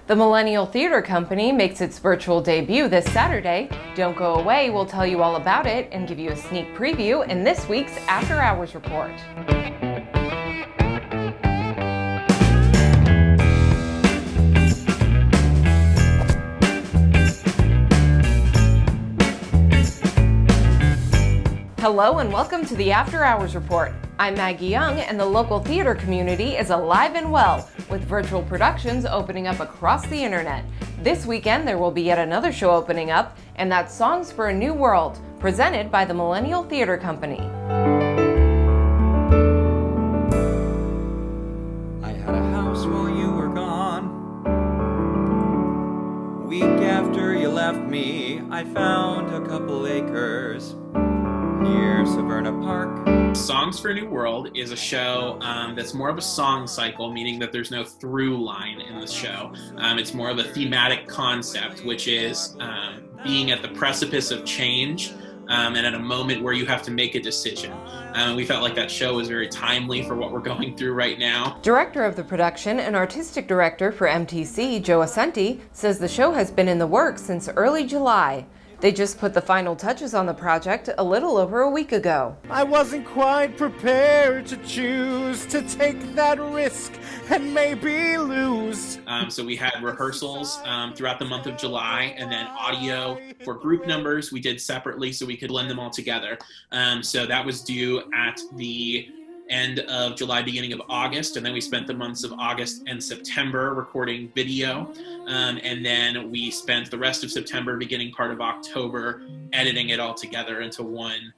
The Millennial Theatre Company makes its virtual debut this Saturday. Don't go away, we'll tell you all about it and give you a sneak preview in this week's After Hours Report. Hello and welcome to the After Hours Report. I'm Maggie Young, and the local theater community is alive and well, with virtual productions opening up across the internet. This weekend there will be yet another show opening up, and that's Songs for a New World, presented by the Millennial Theatre Company. I had a house while you were gone. Week after you left me, I found a couple acres near Severna Park. Songs for a New World is a show that's more of a song cycle, meaning that there's no through line in the show. It's more of a thematic concept, which is being at the precipice of change and at a moment where you have to make a decision. We felt like that show was very timely for what we're going through right now. Director of the production and artistic director for MTC, Joe Ascenti, says the show has been in the works since early July. They just put the final touches on the project a little over a week ago. I wasn't quite prepared to choose to take that risk and maybe lose. So we had rehearsals throughout the month of July, and then audio for group numbers we did separately so we could blend them all together. So that was due at the end of July, beginning of August, and then we spent the months of August and September recording video, and then we spent the rest of September, beginning part of October, editing it all together into one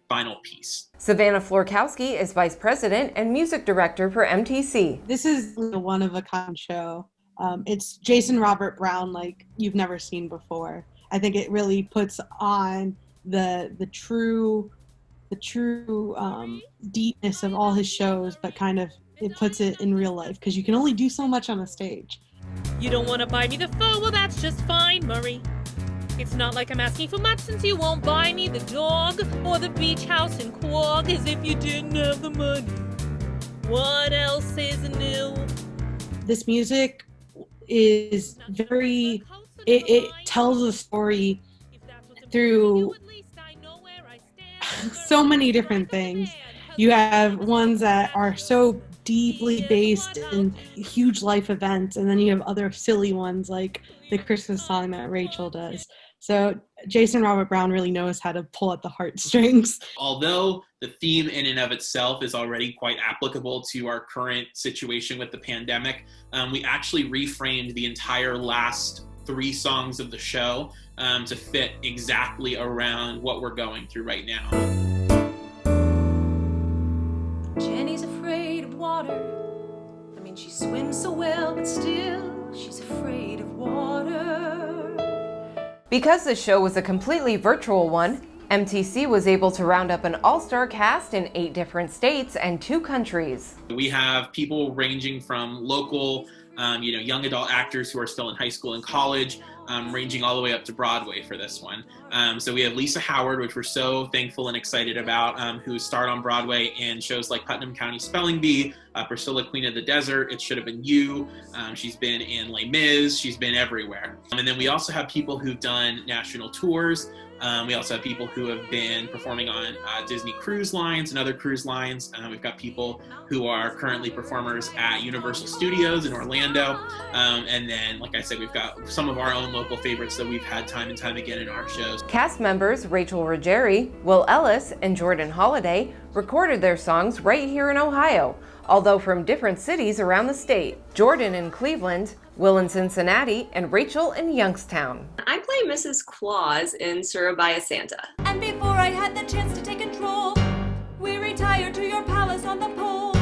final piece. Savannah Florkowski is Vice President and Music Director for MTC. This is a one-of-a-kind show. It's Jason Robert Brown like you've never seen before. I think it really puts on the true deepness of all his shows, but kind of it puts it in real life because you can only do so much on a stage. You don't want to buy me the phone? Well, that's just fine, Murray. It's not like I'm asking for much since you won't buy me the dog or the beach house in Quag as if you didn't have the money. What else is new? This music is very, it tells a story through so many different things. You have ones that are so deeply based in huge life events, and then you have other silly ones like the Christmas song that Rachel does. So Jason Robert Brown really knows how to pull at the heartstrings. Although the theme in and of itself is already quite applicable to our current situation with the pandemic, we actually reframed the entire last 3 songs of the show to fit exactly around what we're going through right now. Jenny's afraid of water. I mean, she swims so well, but still, she's afraid of water. Because this show was a completely virtual one, MTC was able to round up an all-star cast in 8 different states and 2 countries. We have people ranging from local young adult actors who are still in high school and college, ranging all the way up to Broadway for this one. So we have Lisa Howard, which we're so thankful and excited about, who starred on Broadway in shows like Putnam County Spelling Bee, Priscilla, Queen of the Desert, It Should Have Been You. She's been in Les Mis, she's been everywhere. And then we also have people who've done national tours. We also have people who have been performing on Disney cruise lines and other cruise lines. We've got people who are currently performers at Universal Studios in Orlando. And then, like I said, we've got some of our own local favorites that we've had time and time again in our shows. Cast members Rachel Ruggieri, Will Ellis, and Jordan Holiday recorded their songs right here in Ohio, although from different cities around the state. Jordan in Cleveland, Will in Cincinnati, and Rachel in Youngstown. I play Mrs. Claus in Surabaya Santa. And before I had the chance to take control, we retired to your palace on the pole,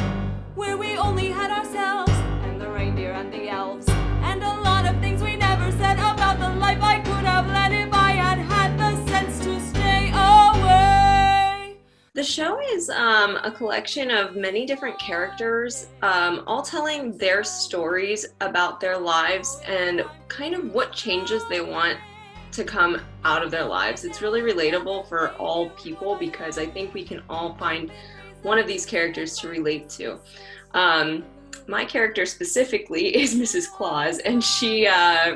where we only had ourselves and the reindeer and the elves, and a lot of things we never said about the life I could have led if I had had the sense to stay away. The show is a collection of many different characters, all telling their stories about their lives and kind of what changes they want to come out of their lives. It's really relatable for all people because I think we can all find one of these characters to relate to. My character specifically is Mrs. Claus, and she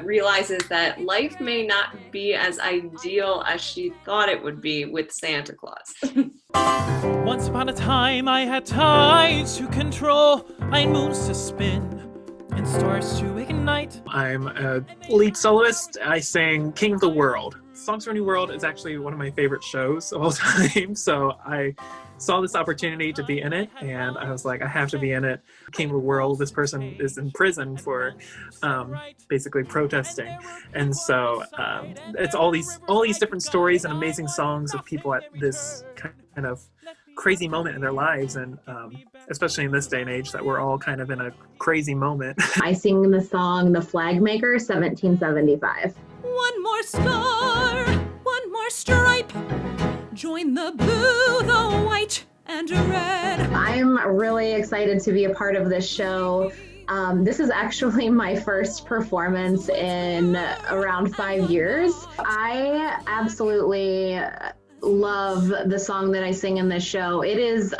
realizes that life may not be as ideal as she thought it would be with Santa Claus. Once upon a time, I had tides to control, I had moons to spin, and stars to ignite. I'm a lead soloist. I sing King of the World. Songs for a New World is actually one of my favorite shows of all time, so I saw this opportunity to be in it, and I was like, I have to be in it. King of the World, this person is in prison for basically protesting, and so it's all these different stories and amazing songs of people at this kind of crazy moment in their lives, and especially in this day and age that we're all kind of in a crazy moment. I sing the song The Flag Maker, 1775. One more star, one more stripe. Join the blue, the white, and red. I'm really excited to be a part of this show. This is actually my first performance in around 5 years. I absolutely love the song that I sing in this show. It is,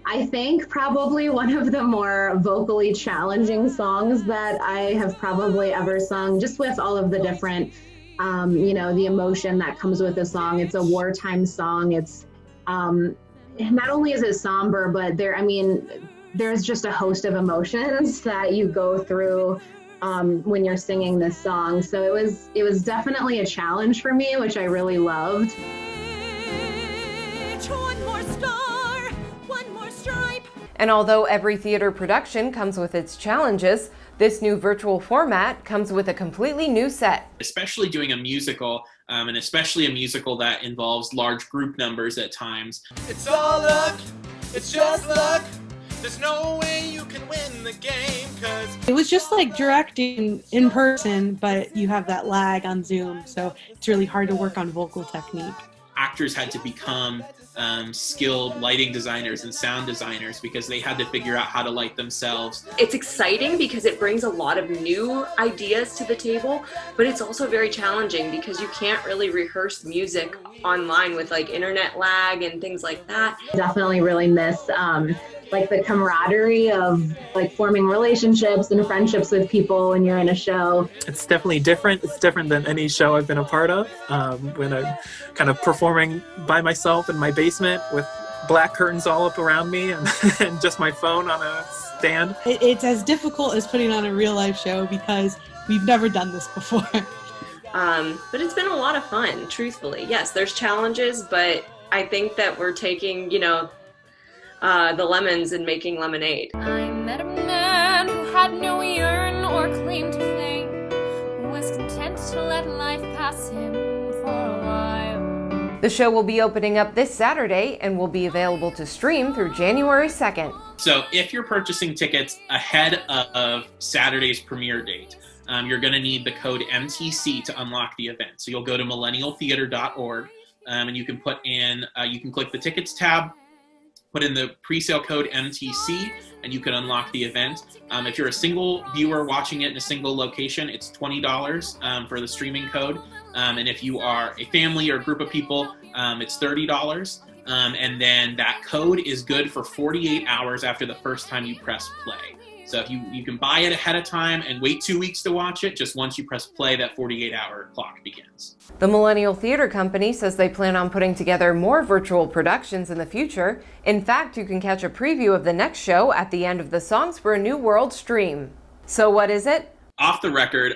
I think, probably one of the more vocally challenging songs that I have probably ever sung, just with all of the different the emotion that comes with the song. It's a wartime song. It's not only is it somber, but there's just a host of emotions that you go through when you're singing this song. So it was definitely a challenge for me, which I really loved. One more star, one more stripe. And although every theater production comes with its challenges, this new virtual format comes with a completely new set. Especially doing a musical, and especially a musical that involves large group numbers at times. It's all luck, it's just luck. There's no way you can win the game, cause It was just like directing in person, but you have that lag on Zoom, so it's really hard to work on vocal technique. Actors had to become skilled lighting designers and sound designers because they had to figure out how to light themselves. It's exciting because it brings a lot of new ideas to the table, but it's also very challenging because you can't really rehearse music online with like internet lag and things like that. Definitely really miss the camaraderie of forming relationships and friendships with people when you're in a show. It's definitely different. It's different than any show I've been a part of. When I'm kind of performing by myself in my basement with black curtains all up around me and just my phone on a stand. It's as difficult as putting on a real life show because we've never done this before. But it's been a lot of fun, truthfully. Yes, there's challenges, but I think that we're taking, the lemons and making lemonade. I met a man who had no yearn or claim to fame, who was content to let life pass him for a while. The show will be opening up this Saturday and will be available to stream through January 2nd. So if you're purchasing tickets ahead of Saturday's premiere date, you're going to need the code MTC to unlock the event. So you'll go to millennialtheatre.org and you can click the tickets tab, put in the pre-sale code MTC, and you can unlock the event. If you're a single viewer watching it in a single location, it's $20 for the streaming code. And if you are a family or a group of people, it's $30. And then that code is good for 48 hours after the first time you press play. So if you can buy it ahead of time and wait 2 weeks to watch it, just once you press play, that 48-hour clock begins. The Millennial Theatre Company says they plan on putting together more virtual productions in the future. In fact, you can catch a preview of the next show at the end of the Songs for a New World stream. So what is it? Off the record.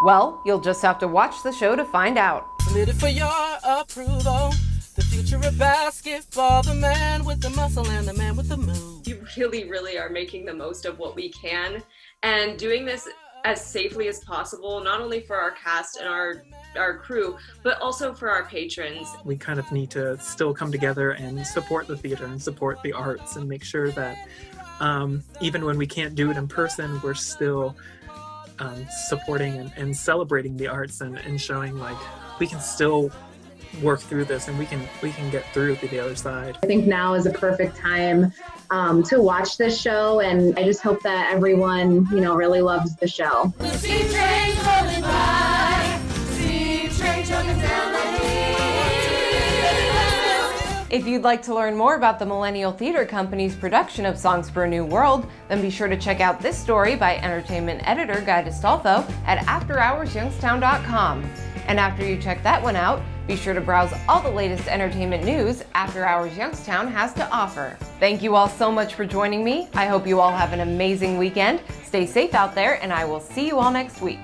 Well, you'll just have to watch the show to find out. Submitted for your approval. The future of basketball, the man with the muscle and the man with the move. You really, really are making the most of what we can and doing this as safely as possible, not only for our cast and our crew, but also for our patrons. We kind of need to still come together and support the theater and support the arts and make sure that even when we can't do it in person, we're still supporting and celebrating the arts and showing we can still work through this and we can get through to the other side. I think now is a perfect time to watch this show, and I just hope that everyone really loves the show. The steam train's rolling by, steam train chugging down the hill. If you'd like to learn more about the Millennial Theatre Company's production of Songs for a New World, then be sure to check out this story by entertainment editor Guy DeStolfo at AfterHoursYoungstown.com. And after you check that one out, be sure to browse all the latest entertainment news After Hours Youngstown has to offer. Thank you all so much for joining me. I hope you all have an amazing weekend. Stay safe out there, and I will see you all next week.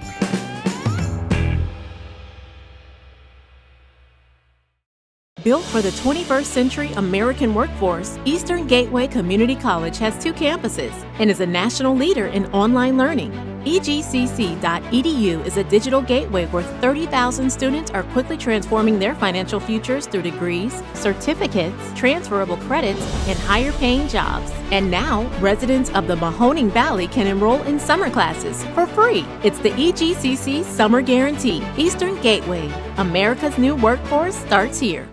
Built for the 21st century American workforce, Eastern Gateway Community College has 2 campuses and is a national leader in online learning. EGCC.edu is a digital gateway where 30,000 students are quickly transforming their financial futures through degrees, certificates, transferable credits, and higher-paying jobs. And now, residents of the Mahoning Valley can enroll in summer classes for free. It's the EGCC Summer Guarantee. Eastern Gateway. America's new workforce starts here.